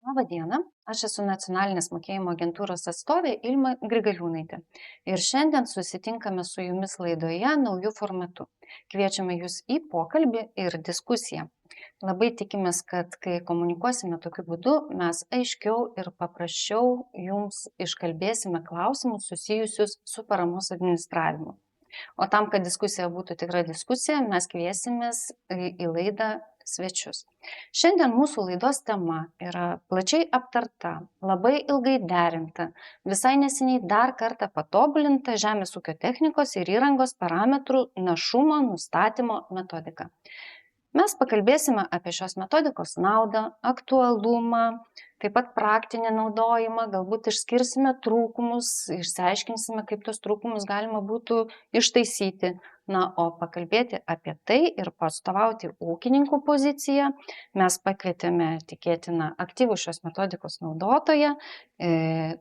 Labą dieną, aš esu nacionalinės mokėjimo agentūros atstovė Ilma Grigaliūnaitė ir šiandien susitinkame su jumis laidoje naujų formatu. Kviečiame jūs į pokalbį ir diskusiją. Labai tikimės, kad kai komunikuosime tokiu būdu, mes aiškiau ir paprasčiau jums iškalbėsime klausimus susijusius su paramos administravimu. O tam, kad diskusija būtų tikra diskusija, mes kviesimės į laidą svečius. Šiandien mūsų laidos tema yra plačiai aptarta, labai ilgai derinta, visai neseniai dar kartą patobulinta žemės ūkio technikos ir įrangos parametrų našumo nustatymo metodika. Mes pakalbėsime apie šios metodikos naudą, aktualumą, taip pat praktinį naudojimą, galbūt išskirsime trūkumus, išsiaiškinsime, kaip tos trūkumus galima būtų ištaisyti. Na, o pakalbėti apie tai ir patstovauti ūkininkų poziciją mes pakvietėme tikėtiną aktyvų šios metodikos naudotoją,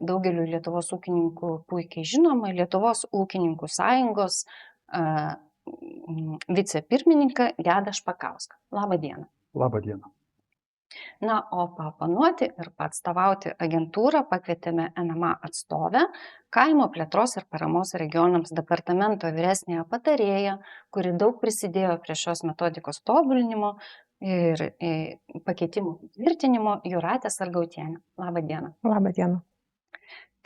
daugeliu Lietuvos ūkininkų puikiai žinoma, Lietuvos ūkininkų sąjungos vicepirmininką Gedą Špakauską. Labą dieną. Labą dieną. Na, o paoponuoti ir paatstovauti agentūrą pakvietėme NMA atstovę, kaimo plėtros ir paramos regionams departamento vyresnėje patarėją, kuri daug prisidėjo prie šios metodikos tobulinimo ir pakeitimų tvirtinimo, Jūratė Sargautienė. Labą dieną. Labą dieną.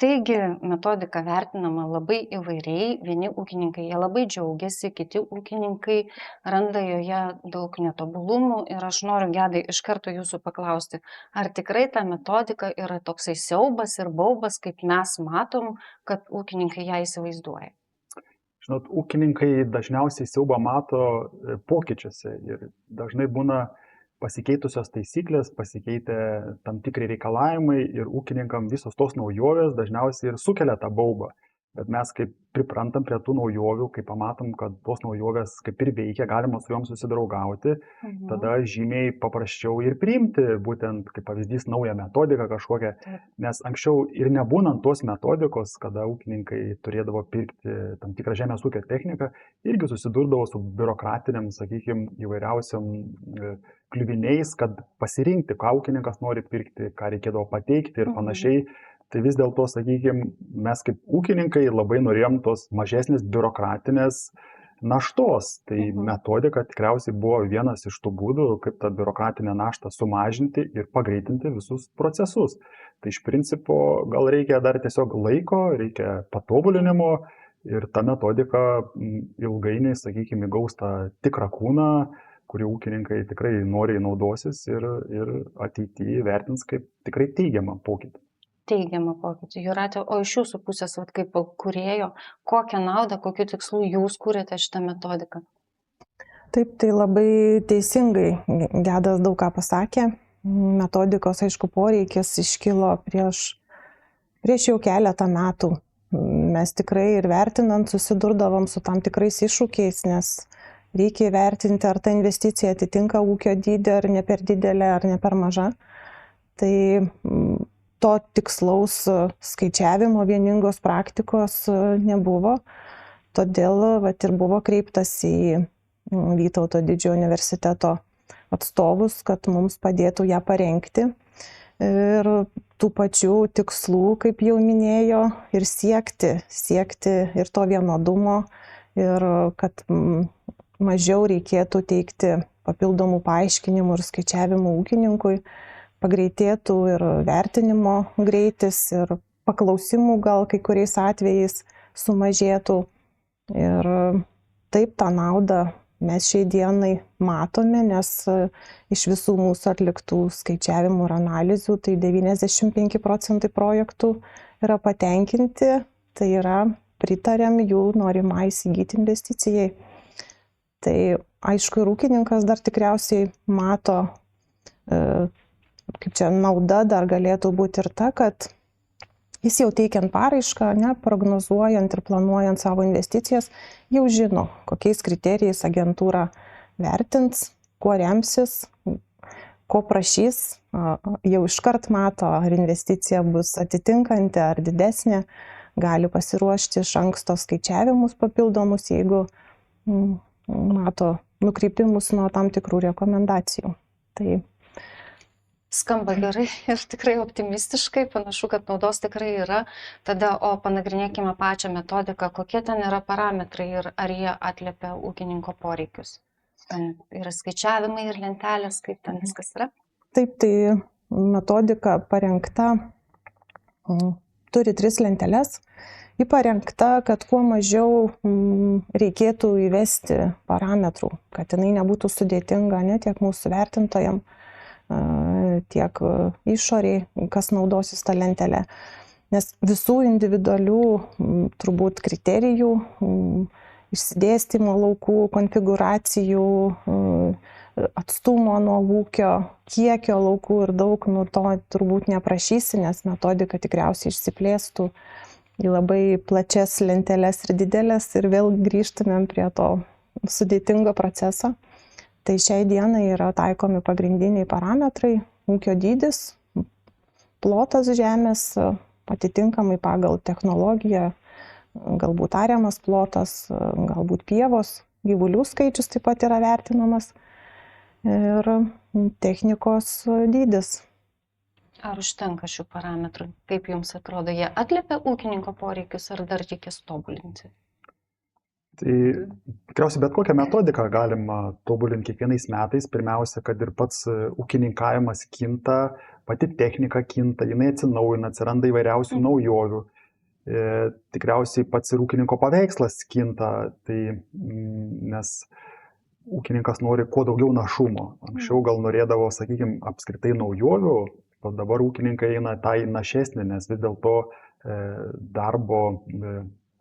Taigi metodika vertinama labai įvairiai, vieni ūkininkai jie labai džiaugiasi, kiti ūkininkai randa joje daug netobulumų ir aš noriu, Gedai, iš karto jūsų paklausti, ar tikrai ta metodika yra toksai siaubas ir baubas, kaip mes matom, kad ūkininkai ją įsivaizduoja? Žinot, ūkininkai dažniausiai siaubą mato pokyčiuose ir dažnai būna pasikeitusios taisyklės, pasikeitę tam tikri reikalavimai ir ūkininkam visos tos naujovės dažniausiai ir sukelia tą baubą. Bet mes kaip priprantam prie tų naujovių, kai pamatom, kad tos naujovės kaip ir veikia, galima su joms susidraugauti, tada žymiai paprasčiau ir priimti būtent kaip pavyzdys naują metodiką kažkokią, nes anksčiau ir nebūnant tos metodikos, kada ūkininkai turėdavo pirkti tam tikrą žemės ūkio techniką, irgi susidurdavo su biurokratiniam, sakykime, įvairiausiam kliuviniais, kad pasirinkti, ką ūkininkas nori pirkti, ką reikėdavo pateikti ir panašiai. Tai vis dėlto, sakykime, mes kaip ūkininkai labai norėjom tos mažesnės biurokratinės naštos. Tai metodika tikriausiai buvo vienas iš tų būdų, kaip tą biurokratinę naštą sumažinti ir pagreitinti visus procesus. Tai iš principo gal reikia dar tiesiog laiko, reikia patobulinimo ir ta metodika ilgainiui, sakykime, įgaus tą tikrą kūną, kurį ūkininkai tikrai noriai naudosis ir ateityje vertins kaip tikrai teigiamą pokytį. Teigiamą pokytį. Jūratė, o iš jūsų pusės, kaip kūrėjo, kokią naudą, kokiu tikslu jūs kūrėte šitą metodiką? Taip, tai labai teisingai Gedas daug ką pasakė. Metodikos, aišku, poreikis iškilo prieš jau keletą metų. Mes tikrai ir vertinant susidurdavom su tam tikrais iššūkiais, nes reikia įvertinti, ar ta investicija atitinka ūkio dydį, ar ne per didelė, ar ne per maža. Tai to tikslaus skaičiavimo vieningos praktikos nebuvo, todėl ir buvo kreiptas į Vytauto didžiojo universiteto atstovus, kad mums padėtų ją parengti. Ir tų pačių tikslų, kaip jau minėjo, ir siekti ir to vienodumo, ir kad mažiau reikėtų teikti papildomų paaiškinimų ir skaičiavimų ūkininkui, pagreitėtų ir vertinimo greitis, ir paklausimų gal kai kuriais atvejais sumažėtų. Ir taip tą naudą mes šiai dienai matome, nes iš visų mūsų atliktų skaičiavimų ir analizių, tai 95% projektų yra patenkinti, tai yra pritariam jų norimai įsigyti investicijai. Tai aišku, ir ūkininkas dar tikriausiai mato, kaip čia nauda dar galėtų būti ir ta, kad jis jau teikiant paraišką, prognozuojant ir planuojant savo investicijas, jau žino, kokiais kriterijais agentūra vertins, kuo remsis, ko prašys, jau iškart mato, ar investicija bus atitinkanti ar didesnė, gali pasiruošti iš anksto skaičiavimus papildomus, jeigu mato nukrypimus nuo tam tikrų rekomendacijų. Tai Skamba gerai ir tikrai optimistiškai, panašu, kad naudos tikrai yra. Tada, o panagrinėkime pačią metodiką, kokie ten yra parametrai ir ar jie atliepia ūkininko poreikius. Ten yra skaičiavimai ir lentelės, kaip ten viskas yra. Taip, tai metodika parengta, turi 3 lenteles. Ji parengta, kad kuo mažiau reikėtų įvesti parametrų, kad jinai nebūtų sudėtinga ne tiek mūsų vertintojam, tiek išoriai, kas naudosis tą lentelę. Nes visų individualių turbūt kriterijų, išsidėstymo laukų, konfiguracijų, atstumo nuo ūkio, kiekio laukų ir daug, to turbūt neprašysi, nes metodika tikriausiai išsiplėstų į labai plačias lenteles ir didelės ir vėl grįžtumėm prie to sudėtingo proceso. Tai šiai dienai yra taikomi pagrindiniai parametrai: ūkio dydis, plotas žemės, atitinkamai pagal technologiją, galbūt ariamas plotas, galbūt pievos, gyvulių skaičius taip pat yra vertinamas ir technikos dydis. Ar užtenka šių parametrų? Kaip jums atrodo, jie atliepia ūkininko poreikius ar dar reikės tobulinti? Tai tikriausiai bet kokią metodiką galima tobulinti kiekvienais metais. Pirmiausia, kad ir pats ūkininkavimas kinta, pati technika kinta, jinai atsinaujina, atsiranda įvairiausių naujovių. Tikriausiai pats ir ūkininko paveikslas kinta, nes ūkininkas nori kuo daugiau našumo. Anksčiau gal norėdavo, sakykime, apskritai naujovių, o dabar ūkininkai eina tai našesnį, nes vis dėlto darbo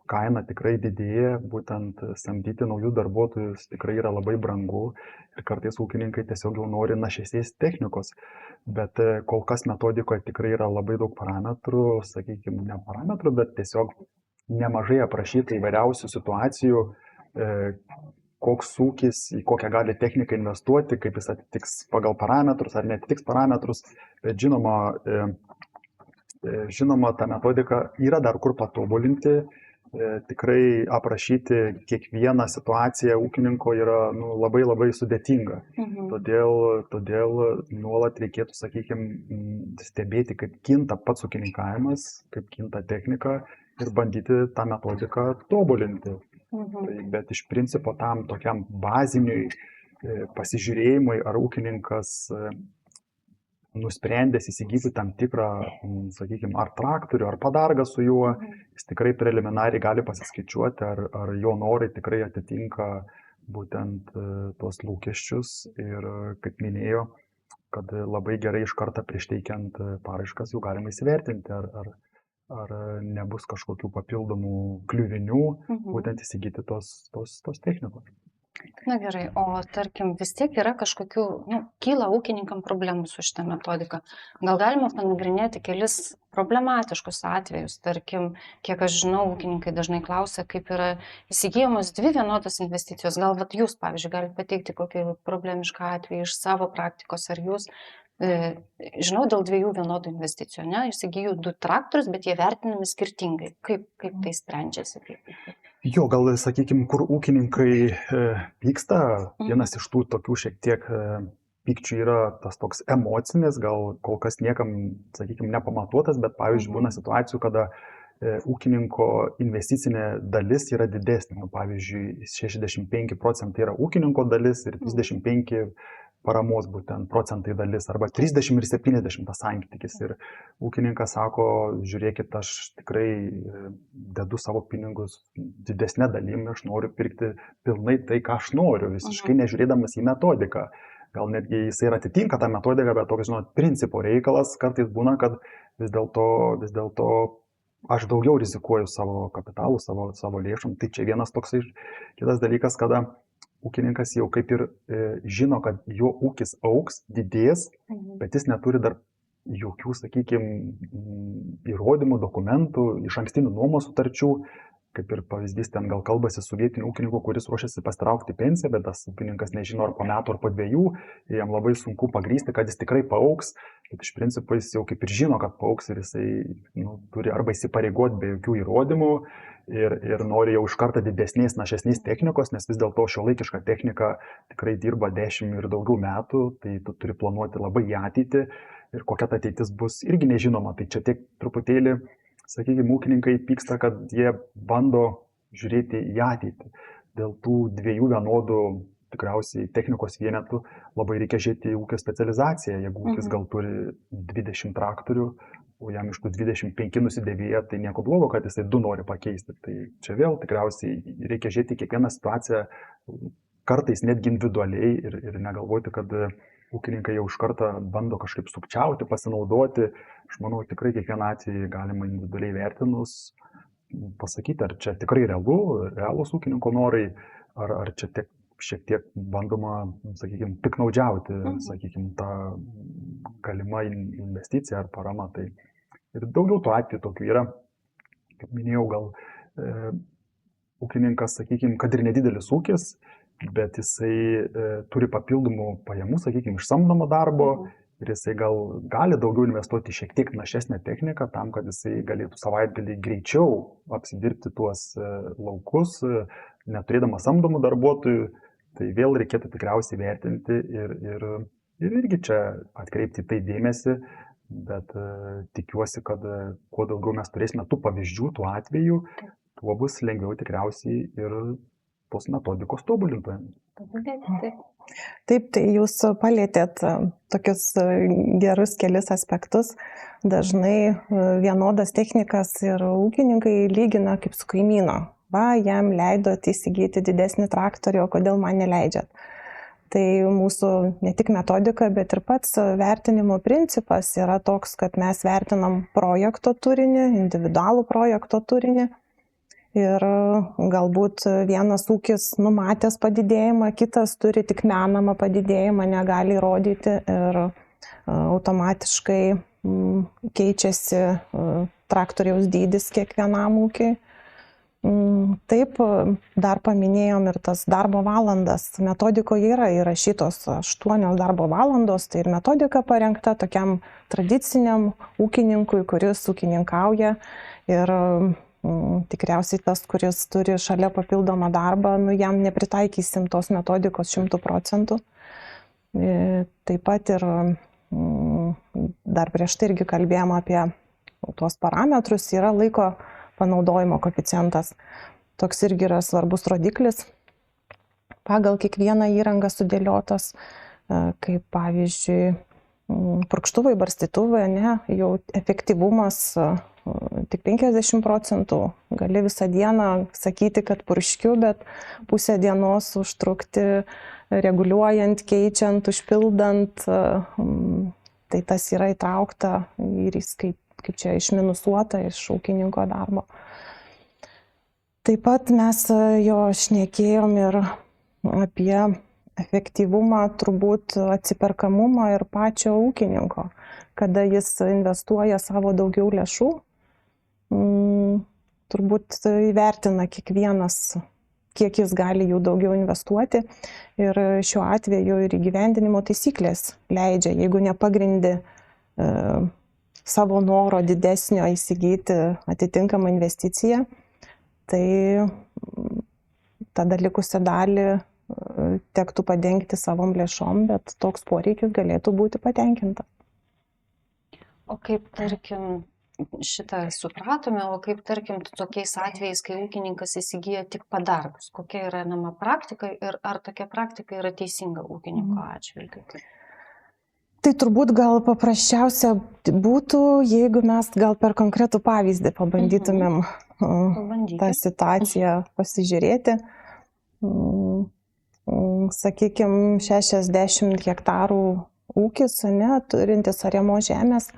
kaina tikrai didėja, būtent samdyti naujų darbuotojus tikrai yra labai brangu ir kartais ūkininkai tiesiog jau nori našesnės technikos. Bet kol kas metodikoje tikrai yra labai daug parametrų, sakykime, ne parametrų, bet tiesiog nemažai aprašyta įvairiausių situacijų, koks ūkis, į kokią gali techniką investuoti, kaip jis atitiks pagal parametrus ar netitiks parametrus. Bet žinoma, ta metodika yra dar kur patobulinti. Tikrai aprašyti kiekvieną situaciją ūkininko yra labai labai sudėtinga. Todėl nuolat reikėtų, sakykime, stebėti, kaip kinta pats ūkininkavimas, kaip kinta technika ir bandyti tą metodiką tobulinti. Bet iš principo tam tokiam baziniui pasižiūrėjimui, ar ūkininkas nusprendęs įsigyti tam tikrą, sakykime, ar traktorių, ar padargą su juo, jis tikrai preliminariai gali pasiskaičiuoti, ar jo norai tikrai atitinka būtent tuos lūkesčius. Ir kaip minėjo, kad labai gerai iš karto prieš teikiant paraiškas jau galima įsivertinti, ar nebus kažkokių papildomų kliuvinių, būtent įsigyti tos technikos. Na gerai, o tarkim vis tiek yra kažkokių, kyla ūkininkam problemų su šitą metodiką. Gal galima panagrinėti kelis problematiškus atvejus, tarkim, kiek aš žinau, ūkininkai dažnai klausia, kaip yra įsigijamos 2 vienodos investicijos. Gal jūs, pavyzdžiui, galite pateikti kokį problemišką atvejį iš savo praktikos, ar jūs, žinau, dėl 2 vienodų investicijų, įsigijau 2 traktorius, bet jie vertinami skirtingai. Kaip tai sprendžiasi? Jo, gal, sakykime, kur ūkininkai pyksta, vienas iš tų tokių šiek tiek pykčių yra tas toks emocinis, gal kol kas niekam, sakykime, nepamatuotas, bet pavyzdžiui būna situacijų, kada ūkininko investicinė dalis yra didesnė. Pavyzdžiui, 65% yra ūkininko dalis ir 35% paramos būtent procentai dalis, arba 30 ir 70 tas santykis. Ir ūkininkas sako, žiūrėkit, aš tikrai dedu savo pinigus didesnė dalim, aš noriu pirkti pilnai tai, ką aš noriu, visiškai nežiūrėdamas į metodiką. Gal netgi jisai ir atitinka tą metodiką, bet toks, principo reikalas kartais būna, kad vis dėlto aš daugiau rizikuoju savo kapitalu, savo lėšom. Tai čia vienas toks. Kitas dalykas, kada ūkininkas jau kaip ir žino, kad jo ūkis augs, didės, bet jis neturi dar jokių, sakykime, įrodymų, dokumentų, iš ankstinių nuomos sutarčių. Kaip ir pavyzdys, ten gal kalbasi su vietiniu ūkininku, kuris ruošiasi pasitraukti pensiją, bet tas ūkininkas nežino ar po metų, ar po 2, ir jam labai sunku pagrįsti, kad jis tikrai paaugs, bet iš principo jis jau kaip ir žino, kad paaugs ir jisai turi arba įsipareigoti be jokių įrodymų ir nori jau iš karto didesnės, našesnės technikos, nes vis dėlto šiuolaikiška technika tikrai dirba 10 ir daugiau metų, tai tu turi planuoti labai į ateitį. ir kokia ta ateitis bus, irgi nežinoma. Tai čia tiek truputėlį, sakykime, ūkininkai pyksta, kad jie bando žiūrėti į ateitį. Dėl tų dviejų vienodų tikriausiai technikos vienetų labai reikia žiūrėti į ūkio specializaciją. Jeigu ūkis gal turi 20 traktorių, o jam iš tų 25 nusidėvėja, tai nieko blogo, kad jisai 2 nori pakeisti. Tai čia vėl tikriausiai reikia žiūrėti kiekvieną situaciją, kartais netgi individualiai ir negalvoti, kad ūkininkai jau iš karto bando kažkaip sukčiauti, pasinaudoti. Aš manau, tikrai kiekvieną atvejį galima individualiai vertinus pasakyti, ar čia tikrai realūs ūkininko norai, ar čia šiek tiek bandoma, sakykime, piknaudžiauti, sakykime, tą galimą investiciją ar paramą. Tai ir daugiau tų atvejų tokių yra, kaip minėjau, gal ūkininkas, sakykime, kad ir nedidelis ūkis, bet jisai turi papildomų pajamų, sakykime, iš samdomo darbo ir jisai gal gali daugiau investuoti šiek tiek našesnę techniką tam, kad jisai galėtų savaitgalį greičiau apsidirbti tuos laukus, neturėdamas samdomų darbuotojų. Tai vėl reikėtų tikriausiai vertinti ir irgi čia atkreipti tai dėmesį, bet tikiuosi, kad kuo daugiau mes turėsime tų pavyzdžių, tų atvejų, tuo bus lengviau tikriausiai ir tos metodikos tobulintojams. Taip, tai jūs palėtėt tokius gerus kelis aspektus. Dažnai vienodas technikas ir ūkininkai lygina kaip su kaimyno. Va, jam leidot įsigyti didesnį traktorių, o kodėl man neleidžiat. Tai mūsų ne tik metodika, bet ir pats vertinimo principas yra toks, kad mes vertinam projekto turinį, individualų projekto turinį. Ir galbūt vienas ūkis numatęs padidėjimą, kitas turi tik menamą padidėjimą, negali įrodyti ir automatiškai keičiasi traktoriaus dydis kiekvienam ūkiui. Taip, dar paminėjom ir tas darbo valandas. Metodikoje yra įrašytos 8 darbo valandos, tai ir metodika parengta tokiam tradiciniam ūkininkui, kuris ūkininkauja. Ir tikriausiai tas, kuris turi šalia papildomą darbą, jam nepritaikysim tos metodikos 100%. Taip pat ir dar prieš tai irgi kalbėjom apie tuos parametrus, yra laiko panaudojimo koeficientas. Toks irgi yra svarbus rodiklis. Pagal kiekvieną įrangą sudėliotas, kaip pavyzdžiui, purkštuvai, barstytuvai, jau efektyvumas tik 50%. Gali visą dieną sakyti, kad purškiu, bet pusę dienos užtrukti reguliuojant, keičiant, užpildant. Tai tas yra įtraukta ir kaip čia išminusuota iš ūkininko darbo. Taip pat mes jo šnekėjom ir apie efektyvumą, turbūt atsiperkamumą ir pačio ūkininko. Kada jis investuoja savo daugiau lėšų, turbūt įvertina kiekvienas, kiek jis gali jų daugiau investuoti. Ir šiuo atveju ir įgyvendinimo taisyklės leidžia, jeigu nepagrindi savo noro didesnio įsigyti atitinkamą investiciją, tai tada likusią dalį tektų padengti savom lėšom, bet toks poreikis galėtų būti patenkintas. O kaip, tarkim, šitą supratome, o kaip, tarkim, tokiais atvejais, kai ūkininkas įsigyja tik padargus, kokia yra nama praktika ir ar tokia praktika yra teisinga ūkininko atžvilgiu? Tai turbūt gal paprasčiausia būtų, jeigu mes gal per konkretų pavyzdį pabandytumėm tą situaciją pasižiūrėti. Sakykime, 60 hektarų ūkis, turintis ariamos žemės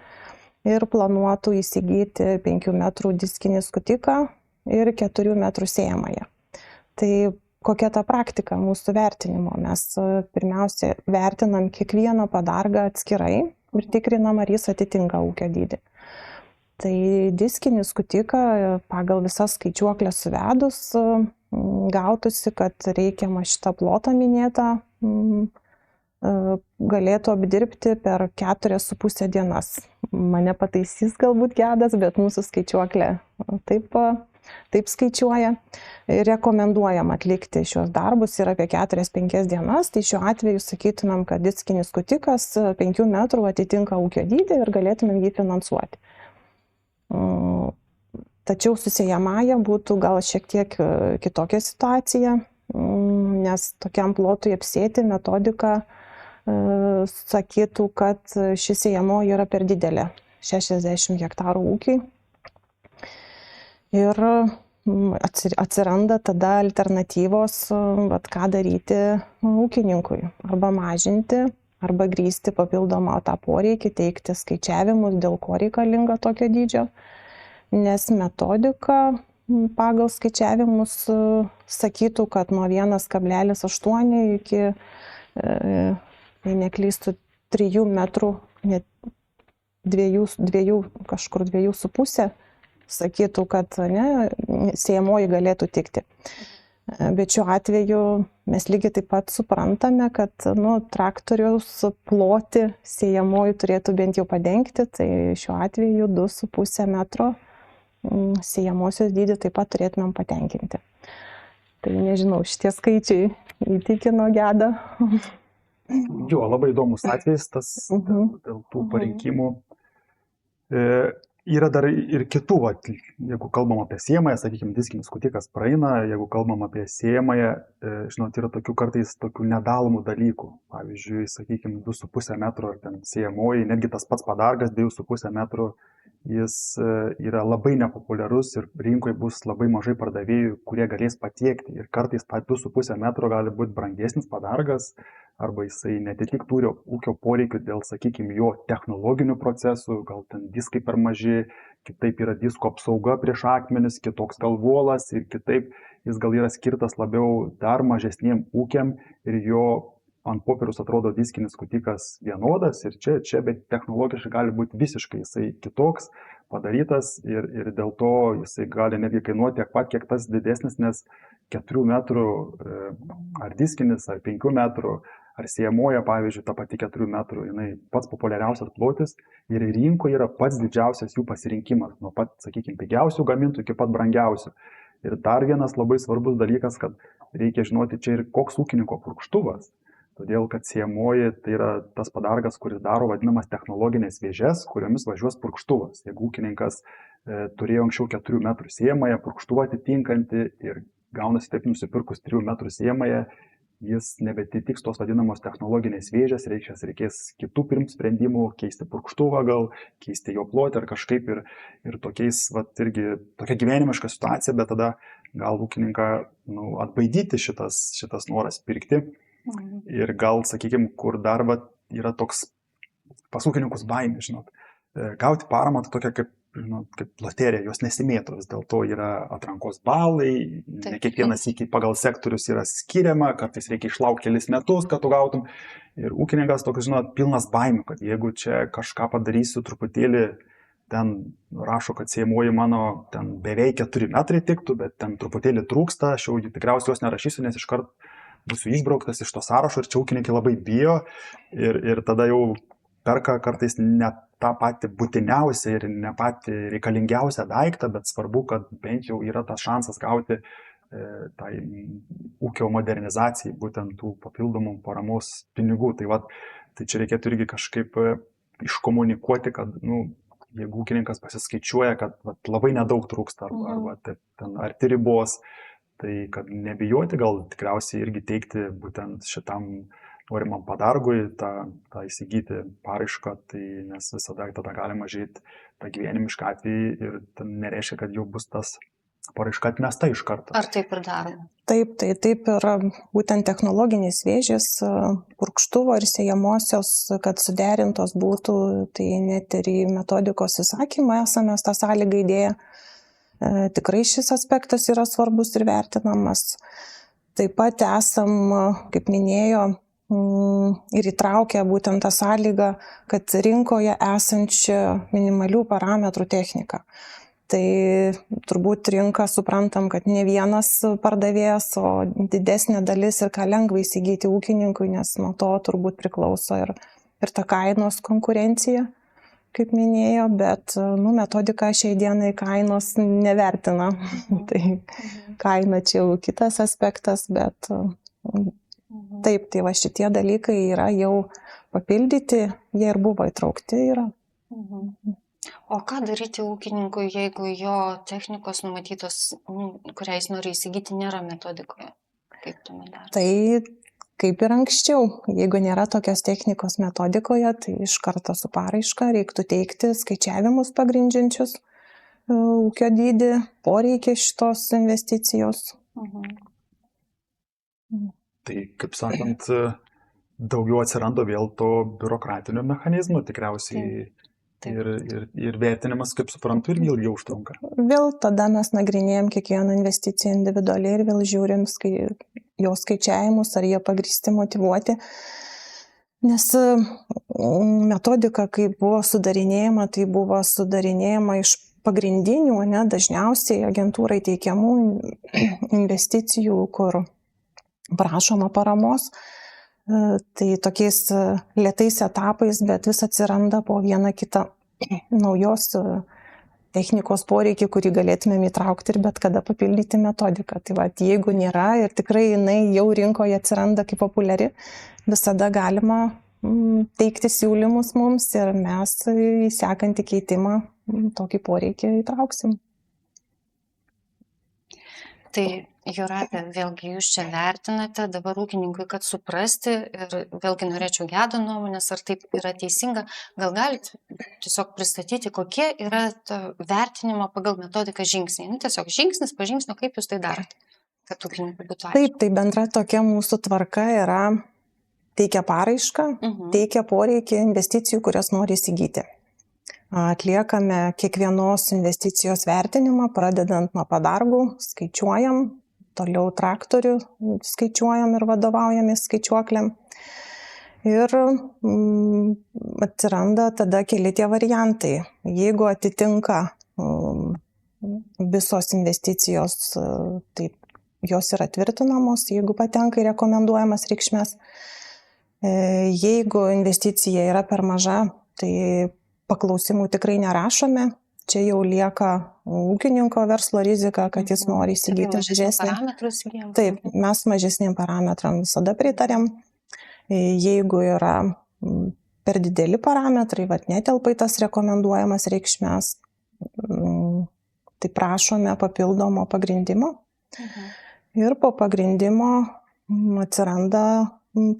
ir planuotų įsigyti 5 metrų diskinį skutiką ir 4 metrų sėjamąją. Tai kokia ta praktika mūsų vertinimo? Mes pirmiausia vertinam kiekvieną padargą atskirai ir tikrinam, ar jis atitinka ūkio dydį. Tai diskinį skutiką pagal visas skaičiuoklės suvedus gautųsi, kad reikiamą šitą plotą minėtą galėtų apdirbti per 4,5 dienas. Mane pataisys galbūt Gedas, bet mūsų skaičiuoklė taip taip skaičiuoja. Rekomenduojam atlikti šios darbus ir apie 4-5 dienas, tai šiuo atveju sakytumėm, kad diskinis skutikas 5 metrų atitinka ūkio dydį ir galėtumėm jį finansuoti. Tačiau su sėjamąja būtų gal šiek tiek kitokia situacija, nes tokiam plotui apsėti metodika sakytų, kad ši sėjamoji yra per didelė, 60 hektarų ūkiai. Ir atsiranda tada alternatyvos, ką daryti ūkininkui. Arba mažinti, arba grįsti papildomą tą poreikį, teikti skaičiavimus, dėl ko reikalinga tokio dydžio. Nes metodika pagal skaičiavimus sakytų, kad nuo 1,8 iki, jei neklystų, 3 metrų, net 2,5 sakytų, kad sėjamoji galėtų tikti. Bet šiuo atveju mes lygiai taip pat suprantame, kad traktoriaus plotį sėjamoji turėtų bent jau padengti, tai šiuo atveju 2,5 metro sėjamosios dydį taip pat turėtumėm patenkinti. Tai nežinau, šitie skaičiai įtikino Gedą. Jo, labai įdomus atvejis tas dėl tų parinkimų. Yra dar ir kitų, jeigu kalbam apie sėjamąją, sakykime, diskinis skutikas praeina, jeigu kalbam apie sėjamąją, žinot, yra kartais tokių nedalomų dalykų. Pavyzdžiui, sakykime, 2,5 metro ar ten sėjamoji, netgi tas pats padargas 2,5 metrų, jis yra labai nepopuliarus ir rinkoje bus labai mažai pardavėjų, kurie galės patiekti. Ir kartais 2,5 metro gali būti brangesnis padargas, arba jisai netitiktų ūkio poreikių dėl, sakykime, jo technologinių procesų, gal ten diskai per maži, kitaip yra disko apsauga prieš akmenis, kitoks galvolas ir kitaip jis gal yra skirtas labiau dar mažesniem ūkiam ir jo ant popieriaus atrodo diskinis skutikas vienodas ir čia, bet technologiškai gali būti visiškai jisai kitoks padarytas ir dėl to jisai gali netgi kainuoti tiek pat, kiek tas didesnis, nes 4 metrų ar diskinis, ar 5 metrų, ar sėjamoja, pavyzdžiui, ta pati 4 metrų, jinai pats populiariausias plotis ir rinkoje yra pats didžiausias jų pasirinkimas, nuo pat, sakykime, pigiausių gamintų iki pat brangiausių. Ir dar vienas labai svarbus dalykas, kad reikia žinoti čia ir koks ūkininko purkštuvas. Todėl, kad sėjamoji tai yra tas padargas, kuris daro vadinamas technologinės vėžes, kuriomis važiuos purkštuvas. Jeigu ūkininkas turėjo anksčiau 4 metrų sėjamąją, purkštuvą atitinkantį ir gaunasi taip nusipirkus 3 metrų sėjamąją, jis nebetitiks tos vadinamos technologinės vėžės, reikės kitų sprendimų, keisti purkštuvą gal, keisti jo plotį ar kažkaip ir tokiais, irgi tokia gyvenimiška situacija, bet tada gal ūkininką atbaidyti šitas noras pirkti. Ir gal, sakykime, kur dar yra toks pas ūkininkus baimė, žinot, gauti paramą tokia kaip loterija, jos nesimėto, vis dėlto yra atrankos balai, ne kiekvienas iki pagal sektorius yra skiriama, kartais reikia išlaukti kelis metus, kad tu gautum. Ir ūkininkas toks, žinot, pilnas baimių, kad jeigu čia kažką padarysiu truputėlį, ten rašo, kad sėjamoji mano ten beveik 4 metrai tiktų, bet ten truputėlį trūksta, aš jau tikriausiai jos nerašysiu, nes iškart būsiu išbrauktas iš to sąrašo ir čia ūkininkai labai bijo ir tada jau perka kartais ne tą patį būtiniausią ir ne patį reikalingiausią daiktą, bet svarbu, kad bent jau yra tas šansas gauti tai ūkio modernizacijai, būtent tų papildomų paramos pinigų. Tai čia reikėtų irgi kažkaip iškomunikuoti, kad jeigu ūkininkas pasiskaičiuoja, kad labai nedaug trūksta arba ten arti ribos, tai kad nebijoti, gal tikriausiai irgi teikti būtent šitam norimam padargui, tą įsigyti paraišką, tai nes visada tada galima žiūrėti tą gyvenimišką atvejį ir tai nereiškia, kad jau bus tas paraiška atmesta iš karto. Ar taip ir daroma? Taip ir būtent technologinės vėžės, purkštuvo ir sėjamosios, kad suderintos būtų, tai net ir į metodikos įsakymą esame tą sąlygą įdėję. Tikrai šis aspektas yra svarbus ir vertinamas. Taip pat esam, kaip minėjo, ir įtraukę būtent tą sąlygą, kad rinkoje esančią minimalių parametrų techniką. Tai turbūt rinką suprantam, kad ne vienas pardavėjas, o didesnė dalis ir ką lengva įsigyti ūkininkui, nes nuo to turbūt priklauso ir ta kainos konkurencija. kaip minėjo, bet metodika šiai dienai kainos nevertina. Tai kaina čia jau kitas aspektas, bet taip, tai va šitie dalykai yra jau papildyti, jie ir buvo įtraukti yra. O ką daryti ūkininkui, jeigu jo technikos numatytos, kurią jis nori įsigyti, nėra metodikoje? Kaip tuomet daryti? Tai kaip ir anksčiau, jeigu nėra tokios technikos metodikoje, tai iš karto su paraiška reiktų teikti skaičiavimus pagrindžiančius ūkio dydį, poreikį šitos investicijos. Tai, kaip sakant, daugiau atsiranda vėl to biurokratinio mechanizmo tikriausiai. Ir vertinimas, kaip suprantu, irgi ilgiau užtrunka. Vėl tada mes nagrinėjom kiekvieną investiciją individualiai ir vėl žiūrim jo skaičiavimus, ar jie pagrįsti, motyvuoti. Nes metodika, kai buvo sudarinėjama, tai buvo sudarinėjama iš pagrindinių, dažniausiai agentūrai teikiamų investicijų, kur prašoma paramos. Tai tokiais lėtais etapais, bet vis atsiranda po vieną kitą naujos technikos poreikį, kurį galėtumėm įtraukti ir bet kada papildyti metodiką. Tai va, jeigu nėra ir tikrai jinai jau rinkoje atsiranda kaip populiari, visada galima teikti siūlymus mums ir mes į sekantį keitimą tokį poreikį įtrauksim. Tai Jūrate, vėlgi jūs čia vertinate dabar ūkininkui, kad suprasti ir vėlgi norėčiau Gedo nuomonės, ar taip yra teisinga, gal galite tiesiog pristatyti, kokie yra vertinimo pagal metodiką žingsniai. Tiesiog žingsnis po žingsnio, kaip jūs tai darote, kad ūkininkui būtų aišku. Taip, tai bendra tokia mūsų tvarka yra teikia paraišką, teikia poreikį investicijų, kurias nori įsigyti. Atliekame kiekvienos investicijos vertinimą, pradedant nuo padargų, skaičiuojam, toliau traktorių skaičiuojam ir vadovaujamės skaičiuoklėm. Ir atsiranda tada keli tie variantai. Jeigu atitinka visos investicijos, tai jos yra tvirtinamos, jeigu patenka į rekomenduojamas reikšmes. Jeigu investicija yra per maža, tai paklausimų tikrai nerašome. Čia jau lieka ūkininko verslo rizika, kad jis nori įsigyti mažesnį. Taip, mes mažesniem parametram visada pritarėm. Jeigu yra per dideli parametrai, netelpa į tas rekomenduojamas reikšmes, tai prašome papildomo pagrindimo. Ir po pagrindimo atsiranda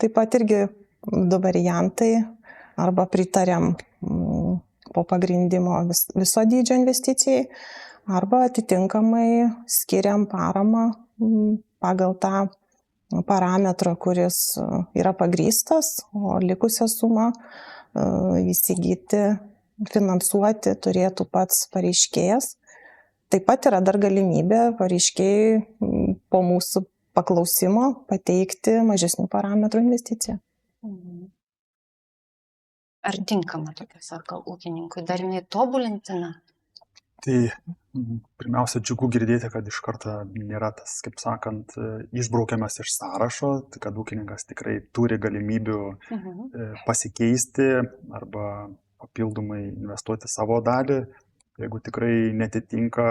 taip pat irgi du variantai. Arba pritarėm po pagrindimo viso dydžio investicijai, arba atitinkamai skiriam paramą pagal tą parametrą, kuris yra pagrįstas, o likusią sumą įsigyti, finansuoti turėtų pats pareiškėjas. Taip pat yra dar galimybė pareiškėjui po mūsų paklausimo pateikti mažesnių parametrų investiciją. Ar tinkama tokia, sako ūkininkui, dar jinai tobulintina? Tai pirmiausia, džiugu girdėti, kad iš karto nėra tas, kaip sakant, išbraukiamas iš sąrašo, tai kad ūkininkas tikrai turi galimybių pasikeisti arba papildomai investuoti savo dalį. Jeigu tikrai netitinka,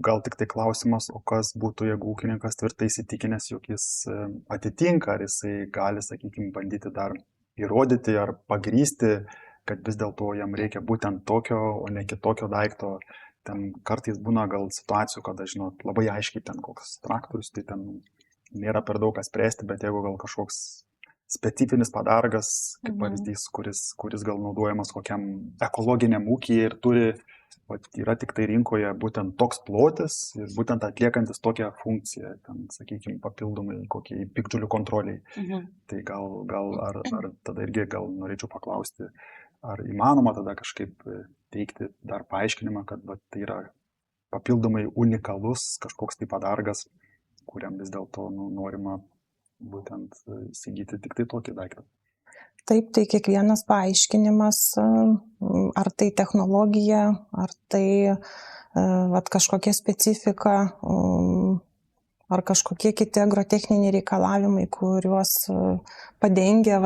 gal tik tai klausimas, o kas būtų, jeigu ūkininkas tvirtai įsitikinęs, jog jis atitinka, ar jisai gali, sakykime, bandyti dar įrodyti ar pagrįsti, kad vis dėlto jam reikia būtent tokio, o ne kitokio daikto. Ten kartais būna gal situacijų, kada, žinot, labai aiškiai ten koks traktorius, tai ten nėra per daug kas spręsti, bet jeigu gal kažkoks specifinis padargas, kaip pavyzdys, kuris gal naudojamas kokiam ekologiniam ūkyje ir turi, yra tik tai rinkoje būtent toks plotis ir būtent atliekantis tokią funkciją, ten, sakykime, papildomai kokiai piktžolių kontroliai. Tai gal ar tada irgi gal norėčiau paklausti, ar įmanoma tada kažkaip teikti dar paaiškinimą, kad tai yra papildomai unikalus kažkoks tai padargas, kuriam vis dėlto norima būtent įsigyti tik tai tokį daiktą. Taip, tai kiekvienas paaiškinimas, ar tai technologija, ar tai kažkokia specifika, ar kažkokie kiti agrotechniniai reikalavimai, kuriuos padengia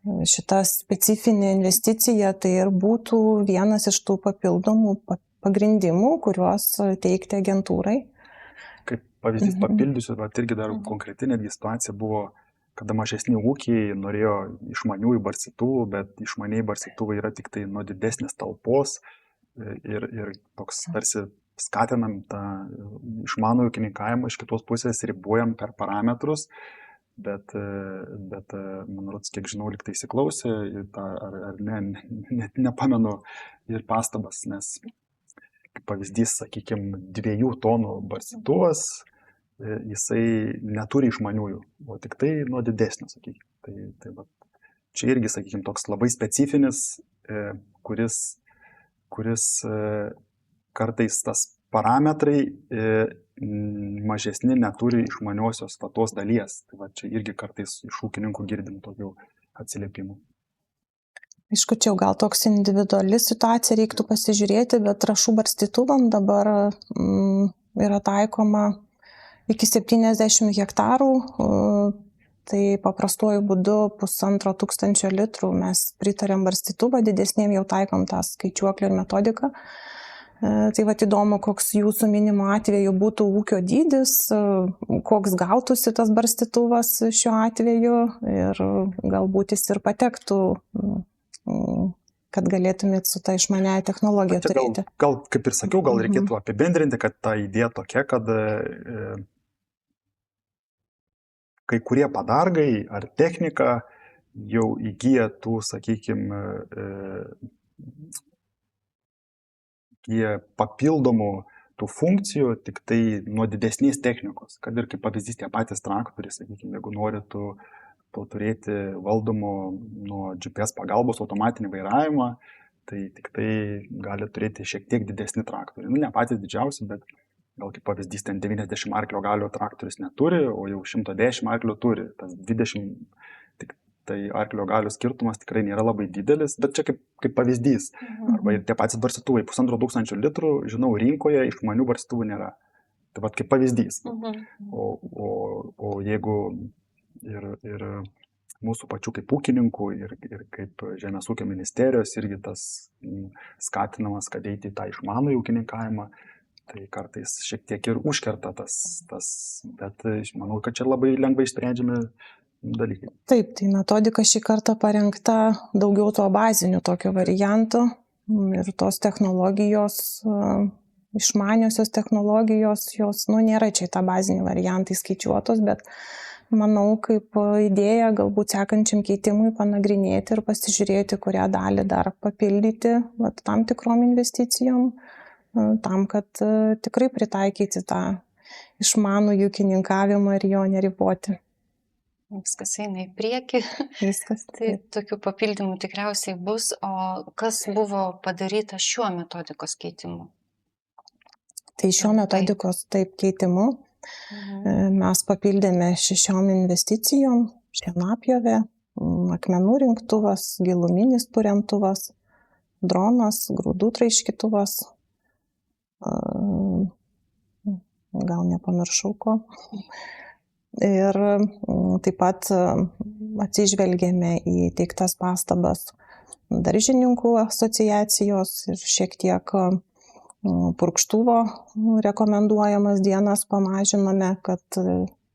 šita specifinė investicija tai ir būtų vienas iš tų papildomų pagrindimų, kuriuos teikti agentūrai. Kaip pavyzdys papildysiu, bet irgi dar konkreti netgi situacija buvo, kada mažesni ūkiai norėjo išmaniųjų barstytuvų, bet išmaniai barstytuvai yra tik tai nuo didesnės talpos ir toks tarsi skatinam tą išmanų ūkininkavimą, iš kitos pusės ribojam per parametrus, bet man rodos, kiek žinau, lyg tai įsiklausė, ar ne, nepamenu ir pastabas, nes kaip pavyzdys, sakykime, 2 tonų barstytuvas, jisai neturi išmaniųjų, o tik tai nuo didesnio, sakykime. Tai va, čia irgi, sakykime, toks labai specifinis, kuris kartais tas parametrai mažesni neturi išmaniosios tos dalies. Tai va, čia irgi kartais iš ūkininkų girdim tokių atsiliepimų. Aišku, čia gal toks individuali situacija reiktų pasižiūrėti, bet trąšų barstytuvam dabar yra taikoma iki 70 hektarų, tai paprastuoju būdu 1500 litrų mes pritarėm barstytuvą, didesnėm jau taikom tą skaičiuoklę ir metodiką. Tai va įdomu, koks jūsų minimo atveju būtų ūkio dydis, koks gautųsi tas barstytuvas šiuo atveju ir galbūt jis ir patektų, kad galėtumėt su tą išmaniąją technologiją turėti. Gal, kaip ir sakiau, gal reikėtų apibendrinti, kad ta idėja tokia, kad kai kurie padargai ar technika jau įgyja tų, sakykime, įgyja papildomų tų funkcijų, tik tai nuo didesnės technikos. Kad ir kaip pavyzdys tie patys traktoriai, sakykime, jeigu norėtų turėti valdomų nuo GPS pagalbos automatinį vairavimą, tai tik tai gali turėti šiek tiek didesni traktoriai. Ne patys didžiausi, bet gal kaip pavyzdys ten 90 arklio galio traktorius neturi, o jau 110 arklio turi. Tas 20 tik tai arklio galio skirtumas tikrai nėra labai didelis, bet čia kaip pavyzdys. Arba ir tie patys barstytuvai, 1500 litrų, žinau, rinkoje išmanių barstytuvų nėra. Tai vat kaip pavyzdys. O jeigu ir mūsų pačių kaip ūkininkų ir kaip Žemės ūkio ministerijos irgi tas skatinamas, kad eiti į tą išmanų ūkininkavimą, tai kartais šiek tiek ir užkerta tas, bet manau, kad čia labai lengvai išsprendžiami dalykai. Taip, tai metodika šį kartą parengta daugiau to bazinių tokio variantų ir tos technologijos, išmaniosios technologijos, jos nėra čia tą bazinį variantą įskaičiuotos, bet manau, kaip idėja galbūt sekančiam keitimui panagrinėti ir pasižiūrėti, kurią dalį dar papildyti tam tikrom investicijom, tam, kad tikrai pritaikyti tą išmanų ūkininkavimą ir jo neriboti. Viskas eina į priekį. Viskas. Tai tokių papildymų tikriausiai bus. O kas buvo padaryta šiuo metodikos keitimu? Tai šiuo metodikos keitimu mes papildėme 6 investicijom: šienapjovė, akmenų rinktuvas, giluminis purentuvas, dronas, grūdų traiškytuvas, gal nepamiršau ko. Ir taip pat atsižvelgėme į teiktas pastabas daržininkų asociacijos ir šiek tiek purkštuvo rekomenduojamas dienas pamažinome, kad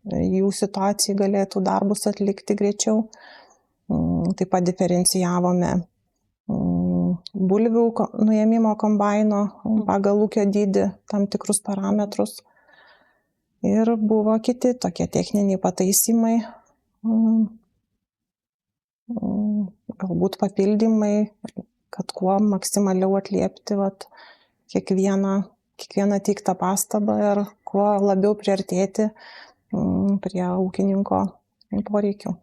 jų situacijai galėtų darbus atlikti greičiau. Taip pat diferencijavome bulvių nuėmimo kombaino pagal ūkio dydį tam tikrus parametrus. Ir buvo kiti tokie techniniai pataisymai, galbūt papildymai, kad kuo maksimaliau atliepti kiekvieną teiktą pastabą ir kuo labiau priartėti prie ūkininko poreikių.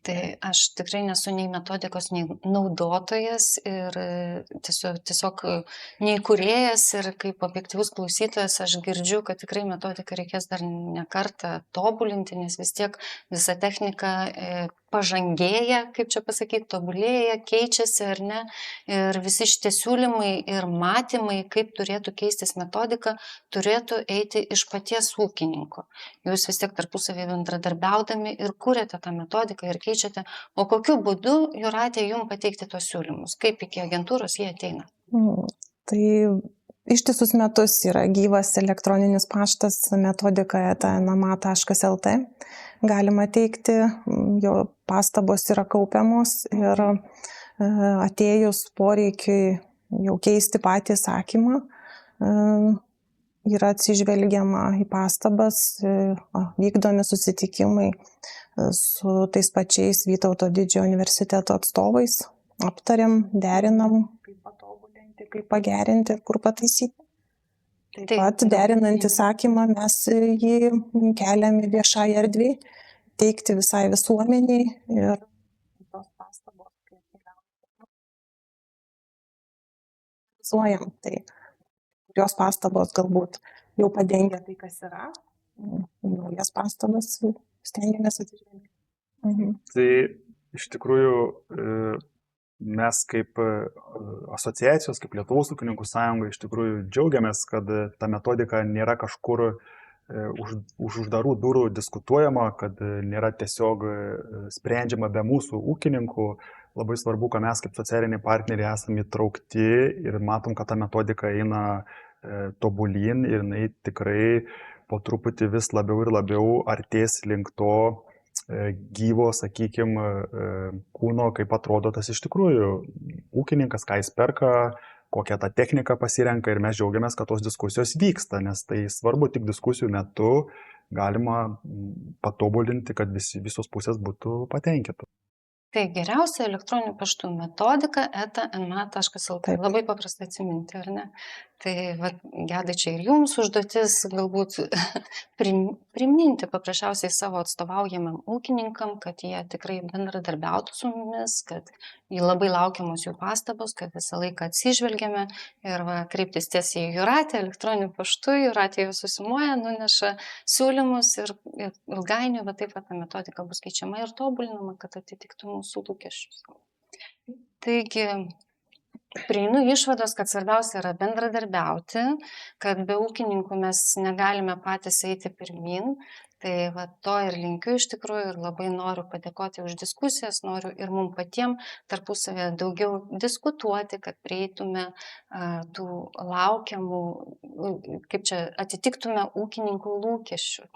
Tai aš tikrai nesu nei metodikos, nei naudotojas ir tiesiog nei kūrėjas ir kaip objektyvus klausytojas aš girdžiu, kad tikrai metodiką reikės dar ne kartą tobulinti, nes vis tiek visa technika pažangėja, kaip čia pasakyti, tobulėja, keičiasi ar ne. Ir visi šitie siūlymai ir matymai, kaip turėtų keistis metodika, turėtų eiti iš paties ūkininko. Jūs vis tiek tarpusavį bendradarbiaudami ir kūrėte tą metodiką ir keičiate. O kokiu būdu, Jūratė, jums pateikti tos siūlymus? Kaip iki agentūros jie ateina? Tai ištisus metus yra gyvas elektroninis paštas metodika@nma.lt. Galima teikti, jo pastabos yra kaupiamos ir atėjus poreikiui jau keisti patį įsakymą, yra atsižvelgiama į pastabas, vykdomi susitikimai su tais pačiais Vytauto Didžiojo universiteto atstovais, aptariam, derinam, kaip patobulinti, kaip pagerinti, kur pataisyti. Taip pat derinant įsakymą mes jį keliam į viešąją erdvę, teikti visai visuomeniai ir tos pastabos, kaip yra. Tai kurios pastabos galbūt jau padengia tai, kas yra, naujas pastabas stengiamės atsižvelgti. Tai iš tikrųjų mes kaip asociacijos, kaip Lietuvos ūkininkų sąjunga iš tikrųjų džiaugiamės, kad ta metodika nėra kažkur už uždarų durų diskutuojama, kad nėra tiesiog sprendžiama be mūsų ūkininkų. Labai svarbu, kad mes kaip socialiniai partneriai esame įtraukti ir matom, kad ta metodika eina tobulyn ir jinai tikrai po truputį vis labiau ir labiau artės link to gyvo, sakykime, kūno, kaip atrodo tas iš tikrųjų ūkininkas, ką jis perka, kokią tą techniką pasirenka ir mes džiaugiamės, kad tos diskusijos vyksta, nes tai svarbu, tik diskusijų metu galima patobulinti, kad visos pusės būtų patenkintos. Tai geriausia elektroninių paštų metodika @nma.lt. Labai paprastai atsiminti, ar ne? Tai Gedai, čia ir jums užduotis galbūt priminti paprasčiausiai savo atstovaujamam ūkininkam, kad jie tikrai bendradarbiautų su mumis, kad labai laukiamos jų pastabos, kad visą laiką atsižvelgiame ir kreiptis tiesiai į Jūratę elektroniniu paštu. Jūratė jau susimoja, nuneša siūlymus ir ilgainiui taip ta metodika bus keičiama ir tobulinama, kad atitiktų mūsų lūkesčius. Taigi, prieinu išvados, kad svarbiausia yra bendradarbiauti, kad be ūkininkų mes negalime patys eiti pirmin. Tai to ir linkiu iš tikrųjų ir labai noriu padėkoti už diskusijas, noriu ir mums patiems tarpusavėje daugiau diskutuoti, kad prieitume tų laukiamų, kaip čia atitiktume ūkininkų lūkesčių.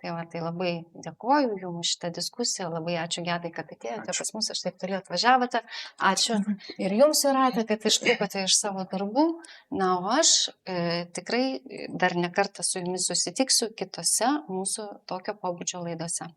Tai labai dėkoju jums šitą diskusiją, labai ačiū Gedai, kad atėjote pas mus, aš taip toliau atvažiavote. Ačiū ir jums, Jūratė, kad ištrūkote iš savo darbų. Na, o aš tikrai dar ne kartą su jumis susitiksiu kitose mūsų tokio pobūdžio laidose.